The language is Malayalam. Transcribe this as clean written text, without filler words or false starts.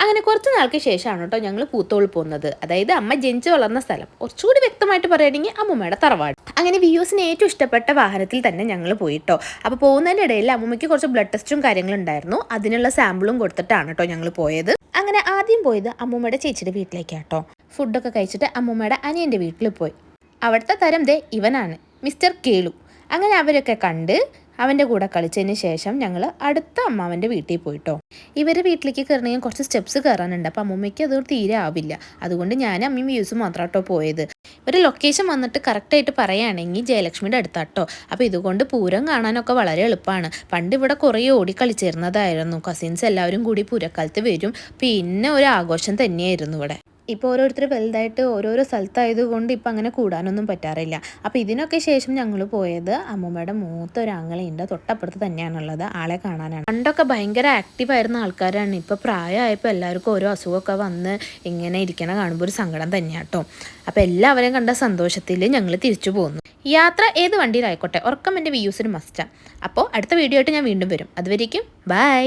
അങ്ങനെ കുറച്ച് നാൾക്ക് ശേഷമാണ് കേട്ടോ ഞങ്ങൾ പൂത്തോളിൽ പോകുന്നത്. അതായത് അമ്മ ജനിച്ച് വളർന്ന സ്ഥലം. കുറച്ചുകൂടി വ്യക്തമായിട്ട് പറയുകയാണെങ്കിൽ അമ്മൂമ്മയുടെ തറവാട്. അങ്ങനെ വ്യൂസിന് ഏറ്റവും ഇഷ്ടപ്പെട്ട വാഹനത്തിൽ തന്നെ ഞങ്ങൾ പോയിട്ടോ. അപ്പോൾ പോകുന്നതിൻ്റെ ഇടയിൽ അമ്മൂമ്മയ്ക്ക് കുറച്ച് ബ്ലഡ് ടെസ്റ്റും കാര്യങ്ങളും ഉണ്ടായിരുന്നു. അതിനുള്ള സാമ്പിളും കൊടുത്തിട്ടാണ് കേട്ടോ ഞങ്ങൾ പോയത്. അങ്ങനെ ആദ്യം പോയത് അമ്മൂമ്മയുടെ ചേച്ചിയുടെ വീട്ടിലേക്കാട്ടോ. ഫുഡൊക്കെ കഴിച്ചിട്ട് അമ്മൂമ്മയുടെ അനിയൻ്റെ വീട്ടിൽ പോയി. അവിടുത്തെ തരം ഇവനാണ്, മിസ്റ്റർ കേളു. അങ്ങനെ അവരൊക്കെ കണ്ട് അവൻ്റെ കൂടെ കളിച്ചതിന് ശേഷം ഞങ്ങൾ അടുത്ത അമ്മാവൻ്റെ വീട്ടിൽ പോയിട്ടോ. ഇവരുടെ വീട്ടിലേക്ക് കയറണമെങ്കിൽ കുറച്ച് സ്റ്റെപ്സ് കയറാനുണ്ട്. അപ്പോൾ അമ്മൂമ്മയ്ക്ക് അത് തീരെ ആവില്ല. അതുകൊണ്ട് ഞാൻ അമ്മയും വ്യൂസും മാത്രം കേട്ടോ പോയത്. ഒരു ലൊക്കേഷൻ വന്നിട്ട് കറക്റ്റായിട്ട് പറയുകയാണെങ്കിൽ ജയലക്ഷ്മിയുടെ അടുത്താട്ടോ. അപ്പോൾ ഇതുകൊണ്ട് പൂരം കാണാനൊക്കെ വളരെ എളുപ്പമാണ്. പണ്ട് ഇവിടെ കുറേ ഓടിക്കളിച്ചിരുന്നതായിരുന്നു. കസിൻസ് എല്ലാവരും കൂടി പൂരക്കാലത്ത് വരും. പിന്നെ ഒരു ആഘോഷം തന്നെയായിരുന്നു ഇവിടെ. ഇപ്പോൾ ഓരോരുത്തർ വലുതായിട്ട് ഓരോരോ സ്ഥലത്തായതുകൊണ്ട് ഇപ്പം അങ്ങനെ കൂടാനൊന്നും പറ്റാറില്ല. അപ്പോൾ ഇതിനൊക്കെ ശേഷം ഞങ്ങൾ പോയത് അമ്മൂമ്മയുടെ മൂത്ത ഒരു ആങ്ങളയുണ്ട്, തൊട്ടപ്പുറത്ത് തന്നെയാണുള്ളത്. ആളെ കാണാനാണ്. പണ്ടൊക്കെ ഭയങ്കര ആക്റ്റീവായിരുന്ന ആൾക്കാരാണ്. ഇപ്പോൾ പ്രായമായപ്പോൾ എല്ലാവർക്കും ഓരോ അസുഖമൊക്കെ വന്ന് ഇങ്ങനെ ഇരിക്കണ കാണുമ്പോൾ ഒരു സങ്കടം തന്നെയാട്ടോ. അപ്പോൾ എല്ലാവരെയും കണ്ട സന്തോഷത്തിൽ ഞങ്ങൾ തിരിച്ചു പോകുന്നു. യാത്ര ഏത് വണ്ടിയിലായിക്കോട്ടെ, ഉറക്കം എൻ്റെ വ്യൂസിന് മസ്റ്റാണ്. അപ്പോൾ അടുത്ത വീഡിയോ ആയിട്ട് ഞാൻ വീണ്ടും വരും. അതുവരേക്കും ബൈ.